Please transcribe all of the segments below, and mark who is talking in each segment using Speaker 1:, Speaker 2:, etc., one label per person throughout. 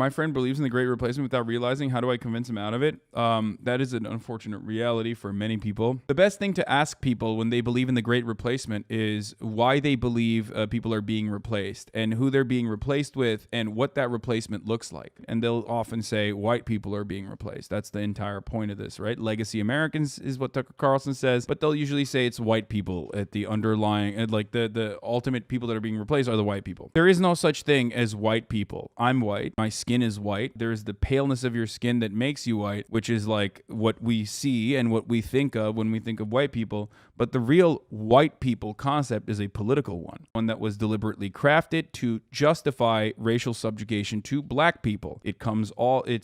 Speaker 1: My friend believes in the Great Replacement without realizing. How do I convince him out of it? That is an unfortunate reality for many people. The best thing to ask people when they believe in the Great Replacement is why they believe people are being replaced and who they're being replaced with and what that replacement looks like. And they'll often say white people are being replaced. That's the entire point of this, right? Legacy Americans is what Tucker Carlson says, but they'll usually say it's white people at the underlying, like the ultimate people that are being replaced are the white people. There is no such thing as white people. I'm white. My skin is white. There's the paleness of your skin that makes you white, which is like what we see and what we think of when we think of white people. But the real white people concept is a political one that was deliberately crafted to justify racial subjugation to black people. It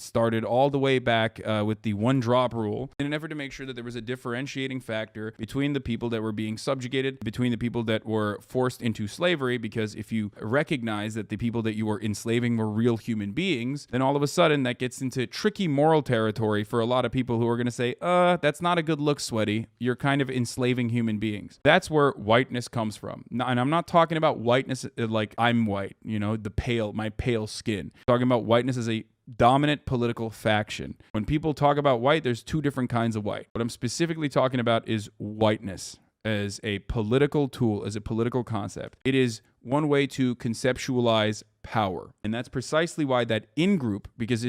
Speaker 1: started all the way back with the one drop rule in an effort to make sure that there was a differentiating factor between the people that were being subjugated, between the people that were forced into slavery, because if you recognize that the people that you were enslaving were real human beings, then all of a sudden that gets into tricky moral territory for a lot of people who are going to say, that's not a good look, sweaty. You're kind of enslaving human beings. That's where whiteness comes from. And I'm not talking about whiteness like I'm white, my pale skin. I'm talking about whiteness as a dominant political faction. When people talk about white, there's two different kinds of white. What I'm specifically talking about is whiteness as a political tool, as a political concept. It is one way to conceptualize power. And that's precisely why that in-group, because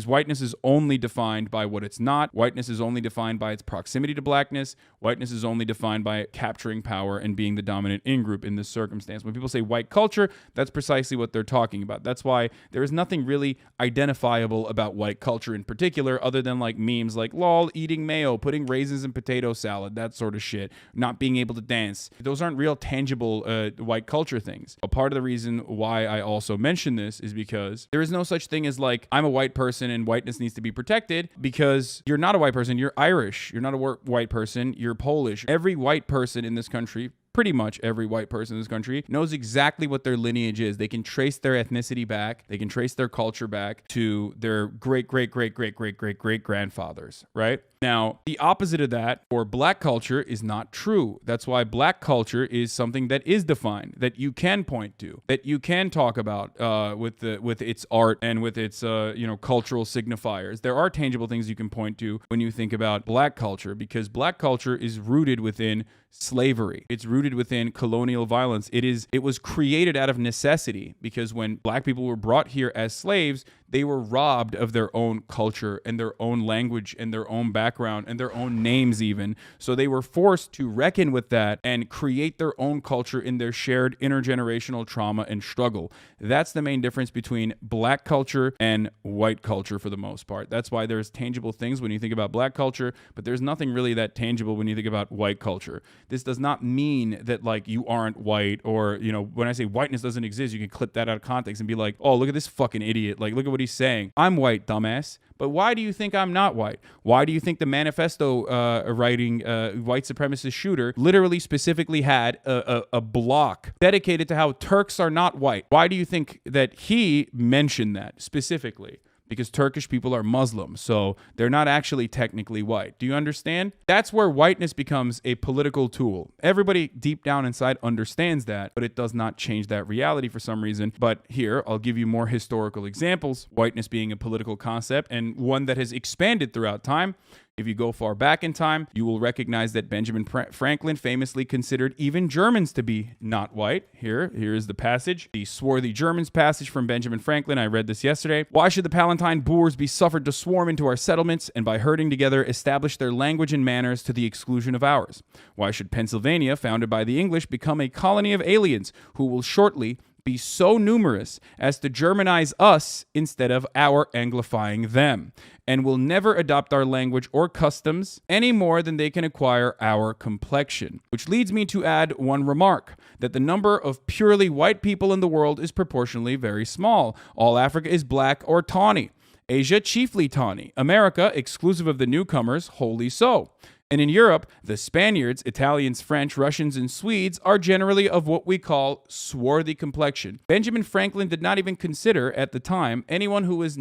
Speaker 1: whiteness is only defined by what it's not. Whiteness is only defined by its proximity to blackness. Whiteness is only defined by capturing power and being the dominant in-group in this circumstance. When people say white culture, that's precisely what they're talking about. That's why there is nothing really identifiable about white culture in particular, other than like memes like lol, eating mayo, putting raisins in potato salad, that sort of shit, not being able to dance. Those aren't real tangible white culture things. A part of the reason why I also mention this is because there is no such thing as like, I'm a white person and whiteness needs to be protected, because you're not a white person, you're Irish. You're not a white person, you're Polish. Every white person in this country, pretty much every white person in this country, knows exactly what their lineage is. They can trace their ethnicity back. They can trace their culture back to their great-great-great-great-great-great-great-grandfathers, right? Now, the opposite of that for black culture is not true. That's why black culture is something that is defined, that you can point to, that you can talk about with its art and with its cultural signifiers. There are tangible things you can point to when you think about black culture, because black culture is rooted within slavery. It's rooted within colonial violence. It was created out of necessity, because when black people were brought here as slaves, they were robbed of their own culture and their own language and their own background and their own names even. So they were forced to reckon with that and create their own culture in their shared intergenerational trauma and struggle. That's the main difference between black culture and white culture for the most part. That's why there's tangible things when you think about black culture, but there's nothing really that tangible when you think about white culture. This does not mean that like you aren't white, or, when I say whiteness doesn't exist, you can clip that out of context and be like, oh, look at this fucking idiot. Like, look at what he's saying. I'm white, dumbass. But why do you think I'm not white? Why do you think the manifesto writing white supremacist shooter literally specifically had a block dedicated to how Turks are not white? Why do you think that he mentioned that specifically? Because Turkish people are Muslim, so they're not actually technically white. Do you understand? That's where whiteness becomes a political tool. Everybody deep down inside understands that, but it does not change that reality for some reason. But here, I'll give you more historical examples. Whiteness being a political concept, and one that has expanded throughout time. If you go far back in time, you will recognize that Benjamin Franklin famously considered even Germans to be not white. Here is the passage, the Swarthy Germans passage from Benjamin Franklin. I read this yesterday. Why should the Palatine Boers be suffered to swarm into our settlements and by herding together establish their language and manners to the exclusion of ours? Why should Pennsylvania, founded by the English, become a colony of aliens who will shortly be so numerous as to Germanize us instead of our Anglifying them, and will never adopt our language or customs any more than they can acquire our complexion? Which leads me to add one remark, that the number of purely white people in the world is proportionally very small. All Africa is black or tawny. Asia chiefly tawny. America, exclusive of the newcomers, wholly so. And in Europe, the Spaniards, Italians, French, Russians, and Swedes are generally of what we call swarthy complexion. Benjamin Franklin did not even consider at the time anyone who was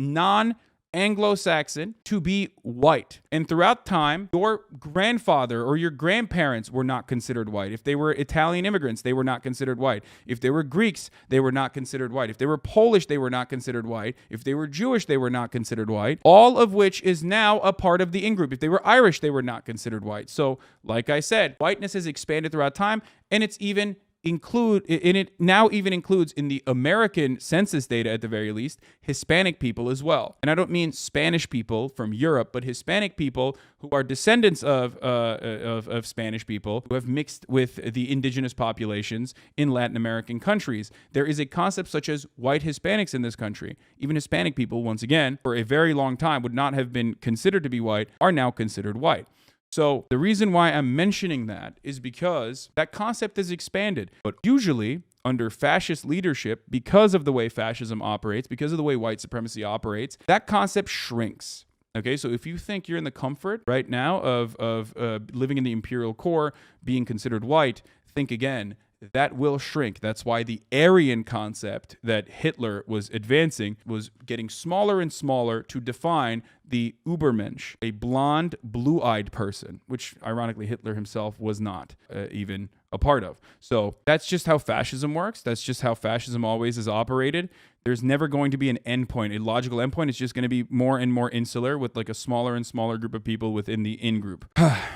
Speaker 1: Anglo-Saxon to be white. And throughout time, your grandfather or your grandparents were not considered white. If they were Italian immigrants, they were not considered white. If they were Greeks, they were not considered white. If they were Polish, they were not considered white. If they were Jewish, they were not considered white. All of which is now a part of the in-group. If they were Irish, they were not considered white. So, like I said, whiteness has expanded throughout time, and it now even includes in the American census data, at the very least, Hispanic people as well. And I don't mean Spanish people from Europe, but Hispanic people who are descendants of Spanish people who have mixed with the indigenous populations in Latin American countries. There is a concept such as white Hispanics in this country. Even Hispanic people, once again, for a very long time would not have been considered to be white, are now considered white. So the reason why I'm mentioning that is because that concept has expanded. But usually under fascist leadership, because of the way fascism operates, because of the way white supremacy operates, that concept shrinks. Okay, so if you think you're in the comfort right now of living in the imperial core, being considered white, think again. That will shrink. That's why the Aryan concept that Hitler was advancing was getting smaller and smaller to define the Übermensch, a blonde, blue-eyed person, which ironically Hitler himself was not even a part of. So that's just how fascism works. That's just how fascism always has operated. There's never going to be an endpoint, a logical endpoint. It's just going to be more and more insular with like a smaller and smaller group of people within the in-group.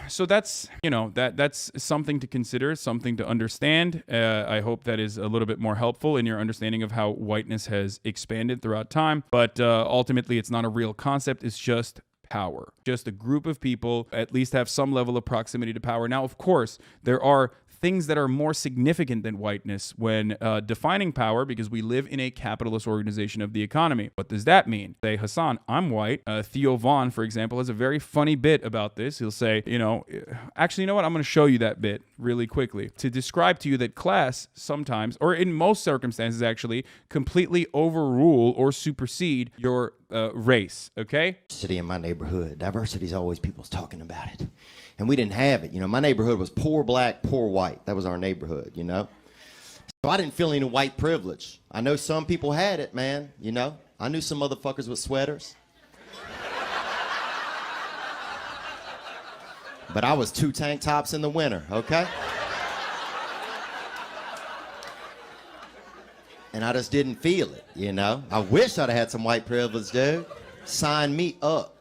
Speaker 1: So that's, that's something to consider, something to understand. I hope that is a little bit more helpful in your understanding of how whiteness has expanded throughout time. But ultimately, it's not a real concept. It's just power. Just a group of people at least have some level of proximity to power. Now, of course, there are things that are more significant than whiteness when defining power, because we live in a capitalist organization of the economy. What does that mean? Say, Hasan, I'm white. Theo Vaughn, for example, has a very funny bit about this. He'll say, actually, you know what? I'm going to show you that bit really quickly to describe to you that class sometimes, or in most circumstances actually, completely overrule or supersede your race, okay?
Speaker 2: City in my neighborhood, diversity is always people's talking about it. And we didn't have it. My neighborhood was poor black, poor white. That was our neighborhood, So I didn't feel any white privilege. I know some people had it, man, I knew some motherfuckers with sweaters. But I was 2 tank tops in the winter, okay? And I just didn't feel it, I wish I'd have had some white privilege, dude. Sign me up.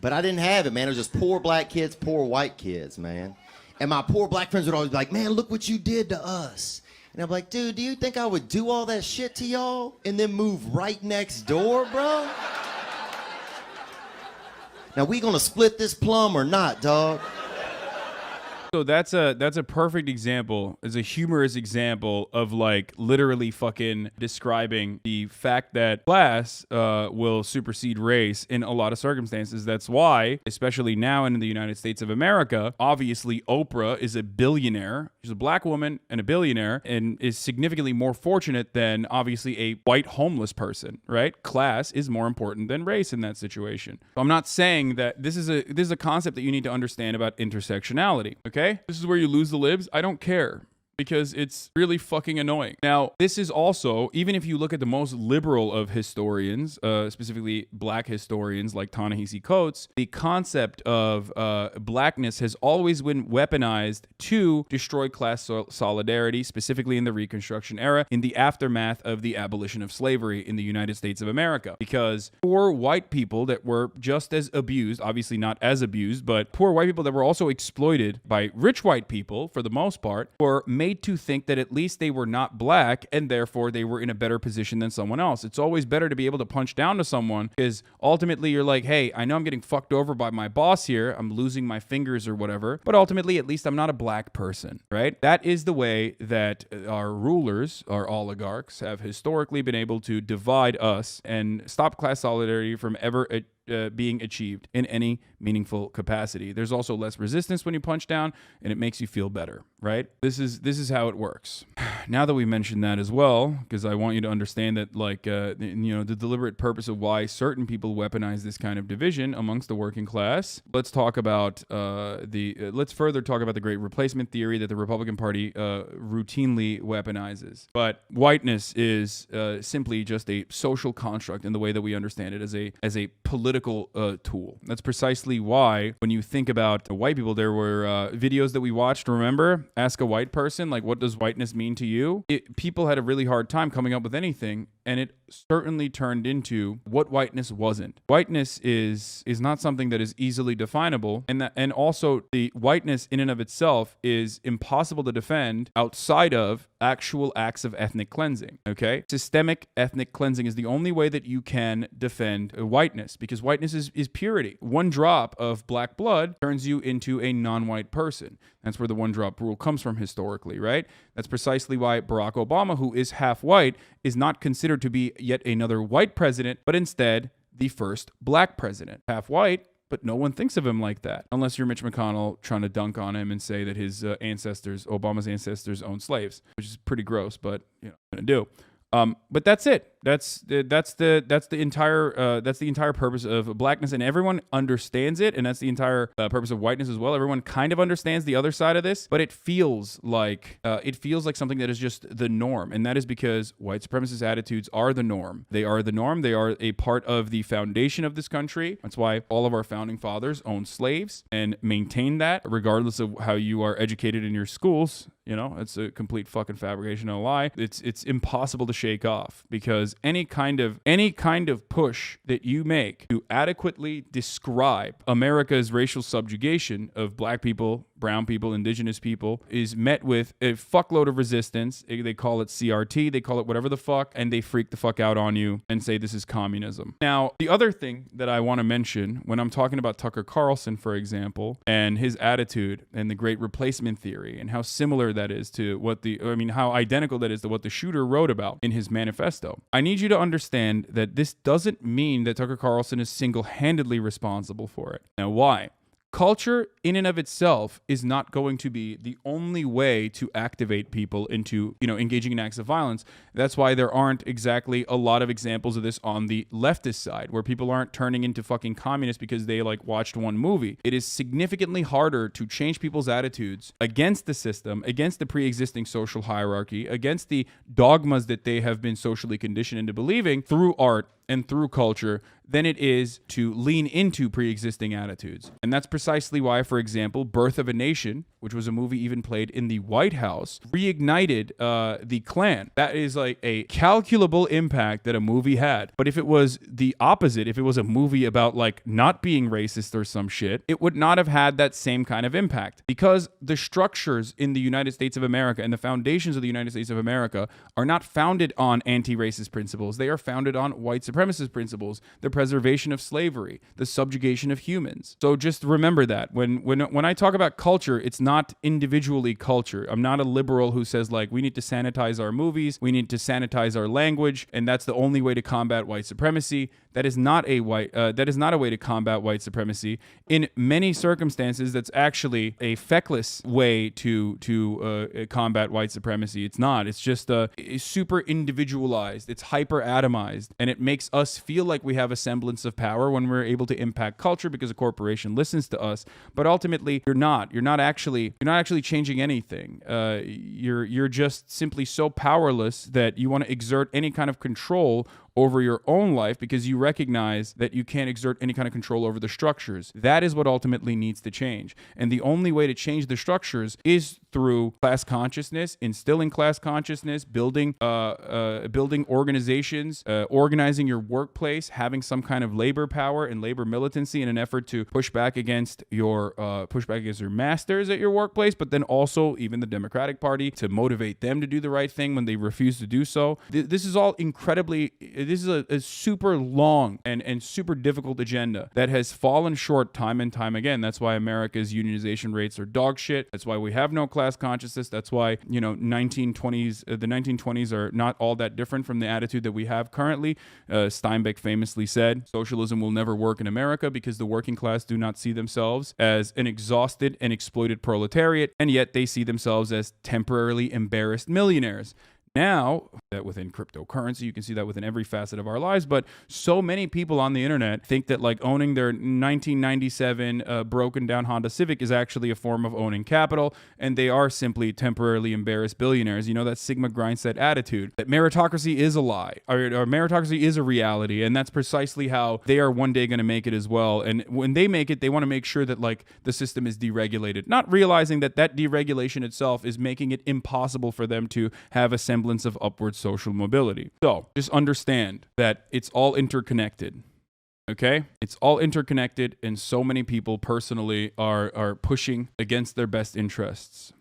Speaker 2: But I didn't have it, man. It was just poor black kids, poor white kids, man. And my poor black friends would always be like, man, look what you did to us. And I'm like, dude, do you think I would do all that shit to y'all and then move right next door, bro? Now, we gonna split this plum or not, dog?
Speaker 1: So that's a perfect example, is a humorous example of like literally fucking describing the fact that class will supersede race in a lot of circumstances. That's why, especially now in the United States of America, obviously Oprah is a billionaire. She's a black woman and a billionaire and is significantly more fortunate than obviously a white homeless person, right? Class is more important than race in that situation. So I'm not saying that this is a concept that you need to understand about intersectionality, okay? This is where you lose the libs. I don't care, because it's really fucking annoying. Now, this is also, even if you look at the most liberal of historians, specifically black historians like Ta-Nehisi Coates, the concept of blackness has always been weaponized to destroy class solidarity, specifically in the Reconstruction era, in the aftermath of the abolition of slavery in the United States of America. Because poor white people that were just as abused, obviously not as abused, but poor white people that were also exploited by rich white people, for the most part, were made to think that at least they were not black and therefore they were in a better position than someone else. It's always better to be able to punch down to someone, because ultimately you're like, hey, I know I'm getting fucked over by my boss here. I'm losing my fingers or whatever, but ultimately at least I'm not a black person, right? That is the way that our rulers, our oligarchs, have historically been able to divide us and stop class solidarity from ever being achieved in any meaningful capacity. There's also less resistance when you punch down, and it makes you feel better, right? This is how it works. Now that we mentioned that as well, because I want you to understand that, like, the deliberate purpose of why certain people weaponize this kind of division amongst the working class. Let's talk about let's further talk about the great replacement theory that the Republican Party routinely weaponizes. But whiteness is simply just a social construct in the way that we understand it as a political tool. That's precisely why when you think about white people, there were videos that we watched. Remember, ask a white person, like, what does whiteness mean to you? People had a really hard time coming up with anything, and it certainly turned into what whiteness wasn't. Whiteness is not something that is easily definable, and also the whiteness in and of itself is impossible to defend outside of actual acts of ethnic cleansing. Okay, systemic ethnic cleansing is the only way that you can defend whiteness, because whiteness is purity. One drop of black blood turns you into a non-white person. That's where the one drop rule comes from historically, right? That's precisely why Barack Obama, who is half white, is not considered to be yet another white president, but instead the first black president. Half white, but no one thinks of him like that, unless you're Mitch McConnell trying to dunk on him and say that his Obama's ancestors, owned slaves, which is pretty gross, but I'm gonna do. But that's it. That's the entire purpose of blackness, and everyone understands it, and that's the entire purpose of whiteness as well. Everyone kind of understands the other side of this, but it feels like something that is just the norm, and that is because white supremacist attitudes are the norm. They are the norm. They are a part of the foundation of this country. That's why all of our founding fathers owned slaves and maintained that, regardless of how you are educated in your schools. It's a complete fucking fabrication and a lie. It's impossible to shake off, because any kind of push that you make to adequately describe America's racial subjugation of black people, brown people, indigenous people is met with a fuckload of resistance. They call it CRT, they call it whatever the fuck, and they freak the fuck out on you and say this is communism. Now, the other thing that I want to mention when I'm talking about Tucker Carlson, for example, and his attitude and the great replacement theory and how similar that is to how identical that is to what the shooter wrote about in his manifesto. I need you to understand that this doesn't mean that Tucker Carlson is single-handedly responsible for it. Now, why? Culture in and of itself is not going to be the only way to activate people into, engaging in acts of violence. That's why there aren't exactly a lot of examples of this on the leftist side, where people aren't turning into fucking communists because they watched one movie. It is significantly harder to change people's attitudes against the system, against the pre-existing social hierarchy, against the dogmas that they have been socially conditioned into believing through art and through culture than it is to lean into pre-existing attitudes. And that's precisely why, for example, Birth of a Nation, which was a movie even played in the White House, reignited the Klan. That is a calculable impact that a movie had. But if it was the opposite, if it was a movie about not being racist or some shit, it would not have had that same kind of impact, because the structures in the United States of America and the foundations of the United States of America are not founded on anti-racist principles. They are founded on white supremacist principles, the preservation of slavery, the subjugation of humans. So just remember that when I talk about culture, it's not individually culture. I'm not a liberal who says we need to sanitize our movies, we need to sanitize our language, and that's the only way to combat white supremacy. That is not a way to combat white supremacy. In many circumstances, that's actually a feckless way to combat white supremacy. It's not. It's just super individualized. It's hyper atomized, and it makes us feel like we have a semblance of power when we're able to impact culture because a corporation listens to us. But ultimately, you're not. You're not actually changing anything. You're just simply so powerless that you want to exert any kind of control over your own life because you recognize that you can't exert any kind of control over the structures. That is what ultimately needs to change. And the only way to change the structures is through class consciousness, instilling class consciousness, building organizations, organizing your workplace, having some kind of labor power and labor militancy in an effort to push back against your masters at your workplace, but then also even the Democratic Party to motivate them to do the right thing when they refuse to do so. This is all incredibly This is a super long and super difficult agenda that has fallen short time and time again. That's why America's unionization rates are dog shit. That's why we have no class consciousness. That's why, the 1920s are not all that different from the attitude that we have currently. Steinbeck famously said, socialism will never work in America because the working class do not see themselves as an exhausted and exploited proletariat, and yet they see themselves as temporarily embarrassed millionaires. Now, that within cryptocurrency, you can see that within every facet of our lives, but so many people on the internet think that like owning their 1997 broken down Honda Civic is actually a form of owning capital, and they are simply temporarily embarrassed billionaires. That Sigma Grindset attitude, that meritocracy is a lie, or meritocracy is a reality, and that's precisely how they are one day going to make it as well. And when they make it, they want to make sure that like the system is deregulated, not realizing that deregulation itself is making it impossible for them to have a semblance of upward social mobility. So just understand that it's all interconnected. Okay? It's all interconnected, and so many people personally are pushing against their best interests.